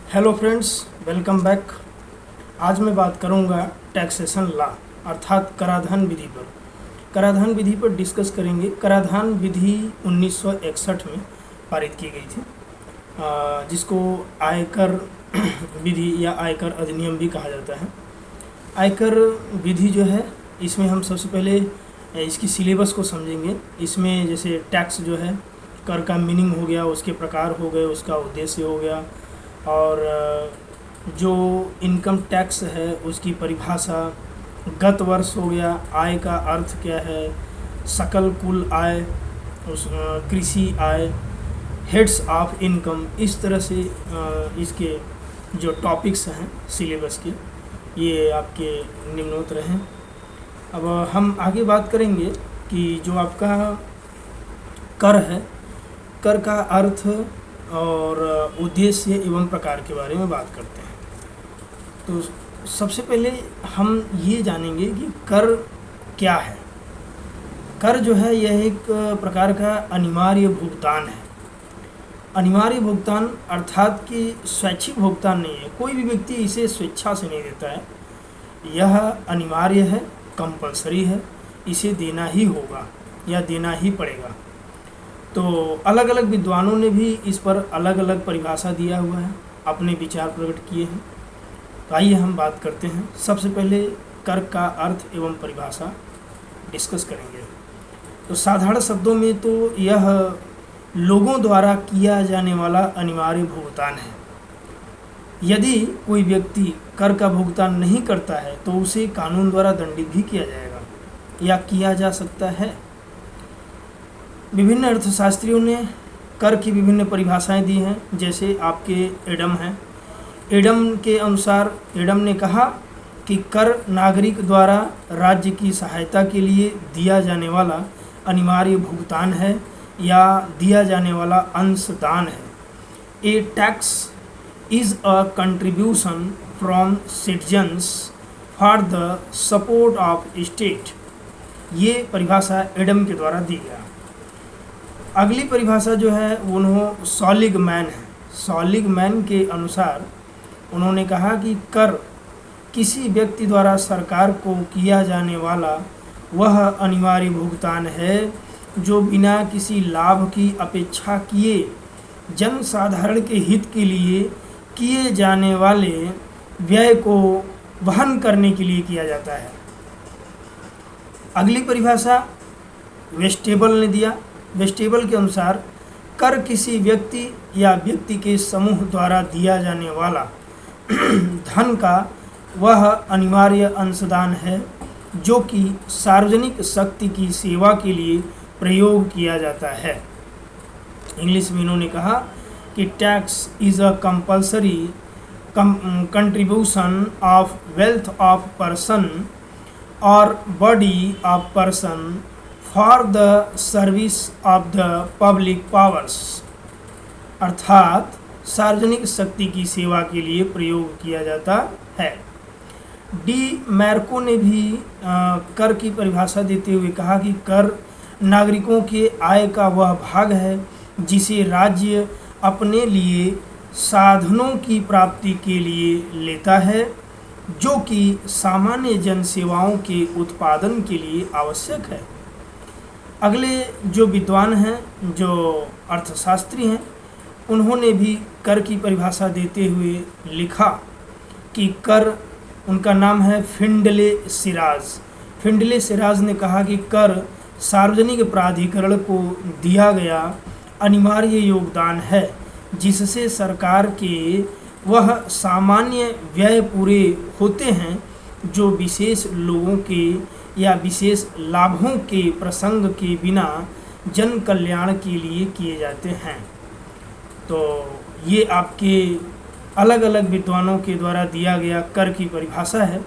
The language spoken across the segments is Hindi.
Hello friends, welcome back. आज मैं बात करूंगा टैक्सेशन लॉ अर्थात कराधान विधि पर। कराधान विधि पर डिस्कस करेंगे। कराधान विधि 1961 में पारित की गई थी, जिसको आयकर विधि या आयकर अधिनियम भी कहा जाता है। आयकर विधि जो है, इसमें हम सबसे पहले इसकी सिलेबस को समझेंगे। इसमें जैसे टैक्स जो है, कर का मीनिंग हो गया, उसके प्रकार हो गए, उसका उद्देश्य हो गया, और जो इनकम टैक्स है उसकी परिभाषा, गत वर्ष हो गया, आय का अर्थ क्या है, सकल कुल आय, उस कृषि आय, हेड्स ऑफ इनकम, इस तरह से इसके जो टॉपिक्स हैं सिलेबस के, ये आपके निम्नोत्तर हैं। अब हम आगे बात करेंगे कि जो आपका कर है, कर का अर्थ और उद्देश्य एवं प्रकार के बारे में बात करते हैं। तो सबसे पहले हम ये जानेंगे कि कर क्या है। कर जो है, यह एक प्रकार का अनिवार्य भुगतान है। अनिवार्य भुगतान अर्थात कि स्वैच्छिक भुगतान नहीं है, कोई भी व्यक्ति इसे स्वेच्छा से नहीं देता है। यह अनिवार्य है, कंपलसरी है, इसे देना ही होगा या देना ही पड़ेगा। तो अलग अलग विद्वानों ने भी इस पर अलग अलग परिभाषा दिया हुआ है, अपने विचार प्रकट किए हैं। तो आइए हम बात करते हैं। सबसे पहले कर का अर्थ एवं परिभाषा डिस्कस करेंगे। तो साधारण शब्दों में तो यह लोगों द्वारा किया जाने वाला अनिवार्य भुगतान है। यदि कोई व्यक्ति कर का भुगतान नहीं करता है तो उसे कानून द्वारा दंडित भी किया जाएगा या किया जा सकता है। विभिन्न अर्थशास्त्रियों ने कर की विभिन्न परिभाषाएं दी हैं। जैसे आपके एडम हैं, एडम के अनुसार एडम ने कहा कि कर नागरिक द्वारा राज्य की सहायता के लिए दिया जाने वाला अनिवार्य भुगतान है या दिया जाने वाला अंशदान है। A tax is a contribution from citizens for the support of state. ये परिभाषा एडम के द्वारा दी गया। अगली परिभाषा जो है उन्होंने सॉलिगमैन है। सॉलिगमैन के अनुसार उन्होंने कहा कि कर किसी व्यक्ति द्वारा सरकार को किया जाने वाला वह अनिवार्य भुगतान है जो बिना किसी लाभ की अपेक्षा किए जन साधारण के हित के लिए किए जाने वाले व्यय को वहन करने के लिए किया जाता है। अगली परिभाषा वेस्टेबल ने दिया। वेस्टेबल के अनुसार कर किसी व्यक्ति या व्यक्ति के समूह द्वारा दिया जाने वाला धन का वह अनिवार्य अंशदान है जो कि सार्वजनिक शक्ति की सेवा के लिए प्रयोग किया जाता है। इंग्लिश में इन्होंने कहा कि tax is a compulsory contribution of wealth of person और body of person for the service of the public powers, अर्थात सार्वजनिक शक्ति की सेवा के लिए प्रयोग किया जाता है। डी मैर्को ने भी कर की परिभाषा देते हुए कहा कि कर नागरिकों के आय का वह भाग है जिसे राज्य अपने लिए साधनों की प्राप्ति के लिए लेता है जो कि सामान्य जन सेवाओं के उत्पादन के लिए आवश्यक है। अगले जो विद्वान हैं, जो अर्थशास्त्री हैं, उन्होंने भी कर की परिभाषा देते हुए लिखा कि कर, उनका नाम है फिंडले सिराज। फिंडले सिराज ने कहा कि कर सार्वजनिक प्राधिकरण को दिया गया अनिवार्य योगदान है जिससे सरकार के वह सामान्य व्यय पूरे होते हैं जो विशेष लोगों के या विशेष लाभों के प्रसंग के बिना जन कल्याण के लिए किए जाते हैं। तो ये आपके अलग अलग विद्वानों के द्वारा दिया गया कर की परिभाषा है।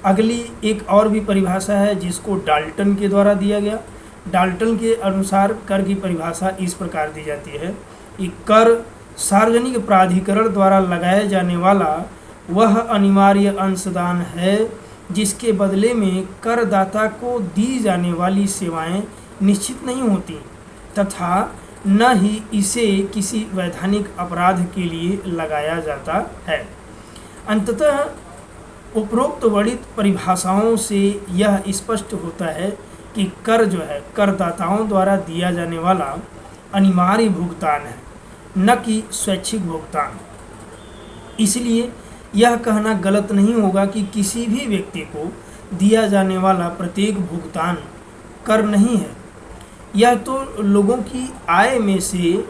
अगली एक और भी परिभाषा है जिसको डाल्टन के द्वारा दिया गया। डाल्टन के अनुसार कर की परिभाषा इस प्रकार दी जाती है कि कर सार्वजनिक प्राधिकरण द्वारा लगाया जाने वाला वह अनिवार्य अंशदान है जिसके बदले में करदाता को दी जाने वाली सेवाएं निश्चित नहीं होती तथा न ही इसे किसी वैधानिक अपराध के लिए लगाया जाता है। अंततः उपरोक्त वर्णित परिभाषाओं से यह स्पष्ट होता है कि कर जो है करदाताओं द्वारा दिया जाने वाला अनिवार्य भुगतान है, न कि स्वैच्छिक भुगतान। इसलिए यह कहना गलत नहीं होगा कि किसी भी व्यक्ति को दिया जाने वाला प्रत्येक भुगतान कर नहीं है। यह तो लोगों की आय में से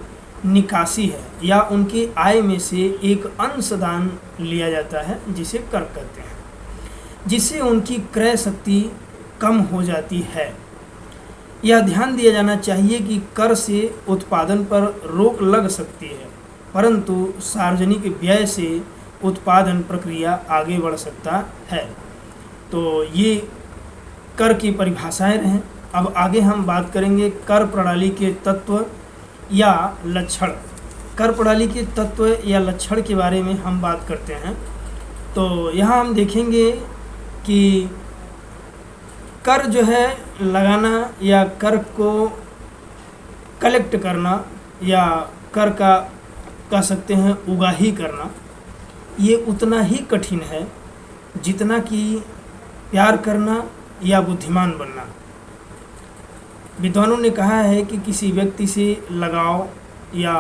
निकासी है या उनके आय में से एक अंशदान लिया जाता है, जिसे कर कहते हैं, जिससे उनकी क्रय शक्ति कम हो जाती है। यह ध्यान दिया जाना चाहिए कि कर से उत्पादन पर रोक लग सकती है, परंतु सार्वजनिक व्यय से उत्पादन प्रक्रिया आगे बढ़ सकता है। तो ये कर की परिभाषाएं रहें। अब आगे हम बात करेंगे कर प्रणाली के तत्व या लक्षण। कर प्रणाली के तत्व या लक्षण के बारे में हम बात करते हैं। तो यहाँ हम देखेंगे कि कर जो है लगाना या कर को कलेक्ट करना या कर का कह सकते हैं उगाही करना, ये उतना ही कठिन है जितना कि प्यार करना या बुद्धिमान बनना। विद्वानों ने कहा है कि किसी व्यक्ति से लगाव या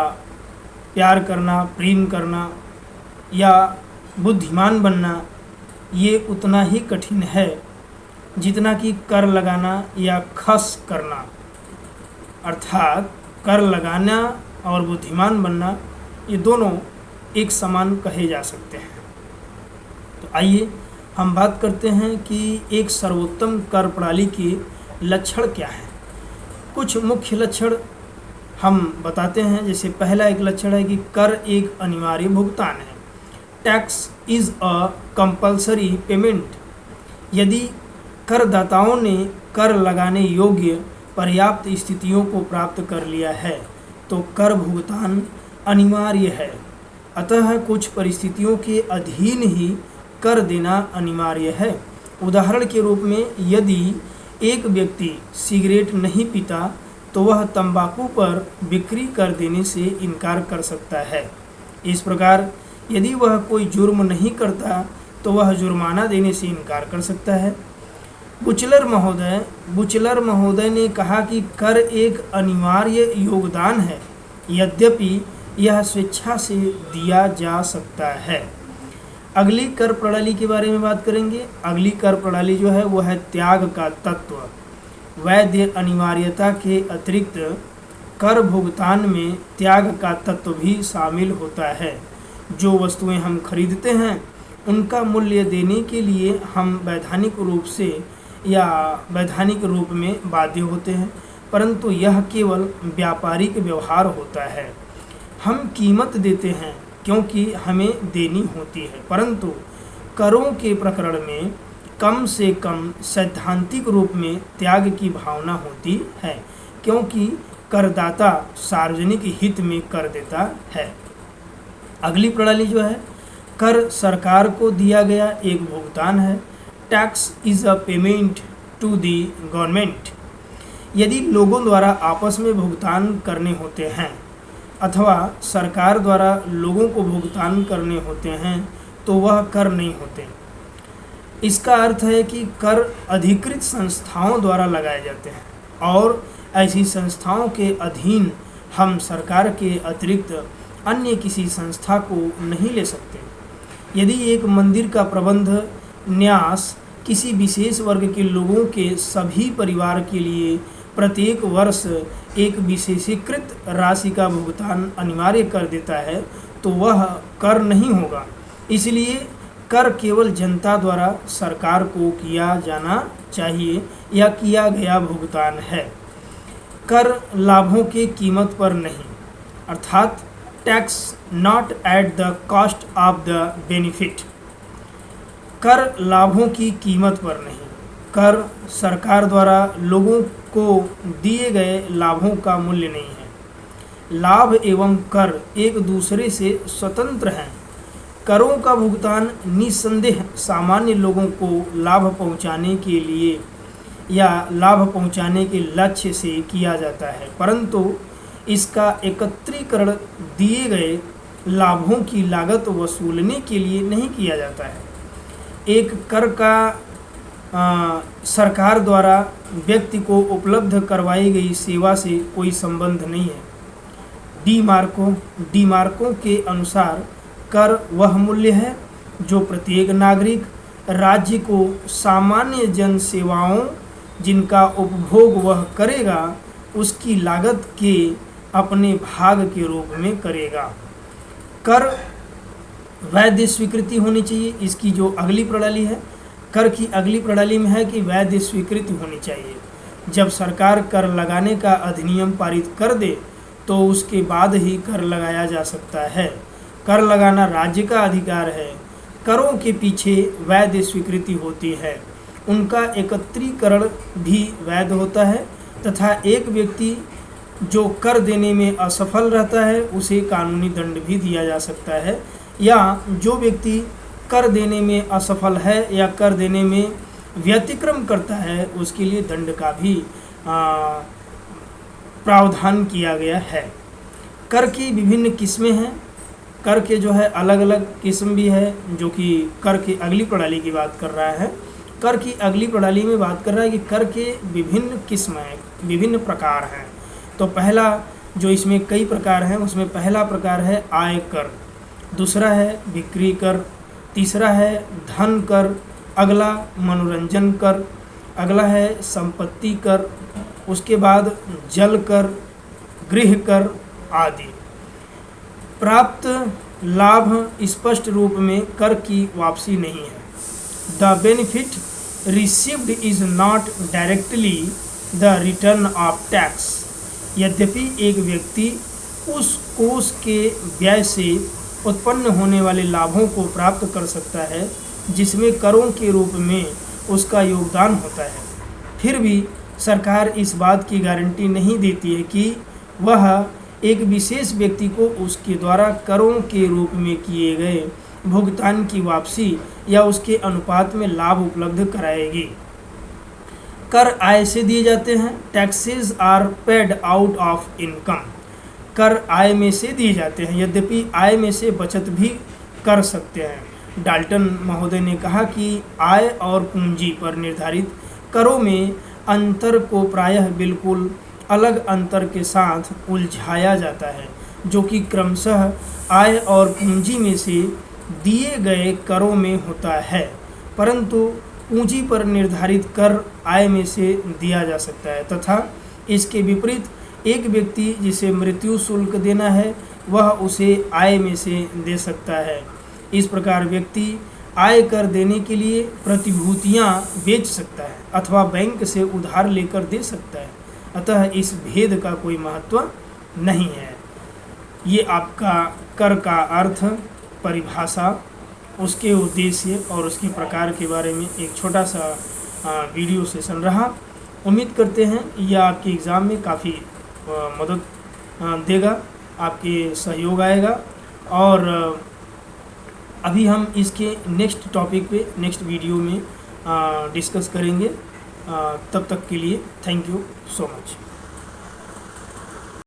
प्यार करना, प्रेम करना या बुद्धिमान बनना, ये उतना ही कठिन है जितना कि कर लगाना या खस करना। अर्थात कर लगाना और बुद्धिमान बनना, ये दोनों एक समान कहे जा सकते हैं। तो आइए हम बात करते हैं कि एक सर्वोत्तम कर प्रणाली के लक्षण क्या हैं। कुछ मुख्य लक्षण हम बताते हैं। जैसे पहला एक लक्षण है कि कर एक अनिवार्य भुगतान है। Tax is a compulsory payment. यदि करदाताओं ने कर लगाने योग्य पर्याप्त स्थितियों को प्राप्त कर लिया है तो कर भुगतान अनिवार्य है। अतः कुछ परिस्थितियों के अधीन ही कर देना अनिवार्य है। उदाहरण के रूप में यदि एक व्यक्ति सिगरेट नहीं पीता तो वह तंबाकू पर बिक्री कर देने से इनकार कर सकता है। इस प्रकार यदि वह कोई जुर्म नहीं करता तो वह जुर्माना देने से इनकार कर सकता है। बुचलर महोदय ने कहा कि कर एक अनिवार्य योगदान है, यद्यपि यह स्वेच्छा से दिया जा सकता है। अगली कर प्रणाली के बारे में बात करेंगे। अगली कर प्रणाली जो है वो है त्याग का तत्व। वैध अनिवार्यता के अतिरिक्त कर भुगतान में त्याग का तत्व भी शामिल होता है। जो वस्तुएं हम खरीदते हैं उनका मूल्य देने के लिए हम वैधानिक रूप में बाध्य होते हैं, परंतु यह केवल व्यापारिक व्यवहार होता है। हम कीमत देते हैं क्योंकि हमें देनी होती है, परंतु करों के प्रकरण में कम से कम सैद्धांतिक रूप में त्याग की भावना होती है, क्योंकि करदाता सार्वजनिक हित में कर देता है। अगली प्रणाली जो है कर सरकार को दिया गया एक भुगतान है। Tax is a payment to the government. यदि लोगों द्वारा आपस में भुगतान करने होते हैं अथवा सरकार द्वारा लोगों को भुगतान करने होते हैं तो वह कर नहीं होते। इसका अर्थ है कि कर अधिकृत संस्थाओं द्वारा लगाए जाते हैं और ऐसी संस्थाओं के अधीन हम सरकार के अतिरिक्त अन्य किसी संस्था को नहीं ले सकते। यदि एक मंदिर का प्रबंध न्यास किसी विशेष वर्ग के लोगों के सभी परिवार के लिए प्रत्येक वर्ष एक विशेषीकृत राशि का भुगतान अनिवार्य कर देता है तो वह कर नहीं होगा। इसलिए कर केवल जनता द्वारा सरकार को किया जाना चाहिए या किया गया भुगतान है। कर लाभों के कीमत पर नहीं, अर्थात tax not at the cost of the benefit. कर लाभों की कीमत पर नहीं। कर सरकार द्वारा लोगों को दिए गए लाभों का मूल्य नहीं है। लाभ एवं कर एक दूसरे से स्वतंत्र हैं। करों का भुगतान निस्संदेह सामान्य लोगों को लाभ पहुंचाने के लिए या लाभ पहुंचाने के लक्ष्य से किया जाता है, परंतु इसका एकत्रीकरण दिए गए लाभों की लागत वसूलने के लिए नहीं किया जाता है। एक कर का सरकार द्वारा व्यक्ति को उपलब्ध करवाई गई सेवा से कोई संबंध नहीं है। डीमार्को के अनुसार कर वह मूल्य है जो प्रत्येक नागरिक राज्य को सामान्य जन सेवाओं जिनका उपभोग वह करेगा उसकी लागत के अपने भाग के रूप में करेगा। कर वैध स्वीकृति होनी चाहिए। इसकी जो अगली प्रणाली है, कर की अगली प्रणाली में है कि वैध स्वीकृति होनी चाहिए। जब सरकार कर लगाने का अधिनियम पारित कर दे तो उसके बाद ही कर लगाया जा सकता है। कर लगाना राज्य का अधिकार है। करों के पीछे वैध स्वीकृति होती है, उनका एकत्रीकरण भी वैध होता है तथा एक व्यक्ति जो कर देने में असफल रहता है उसे कानूनी दंड भी दिया जा सकता है, या जो व्यक्ति कर देने में असफल है या कर देने में व्यतिक्रम करता है उसके लिए दंड का भी प्रावधान किया गया है। कर की विभिन्न किस्में हैं। कर के जो है अलग अलग किस्म भी है, जो कि कर की अगली प्रणाली की बात कर रहा है। कर की अगली प्रणाली में बात कर रहा है कि कर के विभिन्न किस्म हैं, विभिन्न प्रकार हैं। तो पहला जो इसमें कई प्रकार हैं उसमें पहला प्रकार है आय कर, दूसरा है बिक्री कर, तीसरा है धन कर, अगला मनोरंजन कर, अगला है संपत्ति कर, उसके बाद जल कर, गृह कर आदि। प्राप्त लाभ स्पष्ट रूप में कर की वापसी नहीं है। The benefit received is not directly the return of tax. यद्यपि एक व्यक्ति उस कोष के व्यय से उत्पन्न होने वाले लाभों को प्राप्त कर सकता है जिसमें करों के रूप में उसका योगदान होता है, फिर भी सरकार इस बात की गारंटी नहीं देती है कि वह एक विशेष व्यक्ति को उसके द्वारा करों के रूप में किए गए भुगतान की वापसी या उसके अनुपात में लाभ उपलब्ध कराएगी। कर आय से दिए जाते हैं। Taxes are paid out of income. कर आय में से दिए जाते हैं, यद्यपि आय में से बचत भी कर सकते हैं। डाल्टन महोदय ने कहा कि आय और पूंजी पर निर्धारित करों में अंतर को प्रायः बिल्कुल अलग अंतर के साथ उलझाया जाता है, जो कि क्रमशः आय और पूंजी में से दिए गए करों में होता है, परंतु पूंजी पर निर्धारित कर आय में से दिया जा सकता है तथा इसके विपरीत एक व्यक्ति जिसे मृत्यु शुल्क देना है वह उसे आय में से दे सकता है। इस प्रकार व्यक्ति आय कर देने के लिए प्रतिभूतियां बेच सकता है अथवा बैंक से उधार लेकर दे सकता है, अतः इस भेद का कोई महत्व नहीं है। ये आपका कर का अर्थ, परिभाषा, उसके उद्देश्य और उसके प्रकार के बारे में एक छोटा सा वीडियो सेशन रहा। उम्मीद करते हैं यह आपके एग्ज़ाम में काफ़ी मदद देगा, आपके सहयोग आएगा। और अभी हम इसके नेक्स्ट टॉपिक पे नेक्स्ट वीडियो में डिस्कस करेंगे। तब तक के लिए थैंक यू सो मच।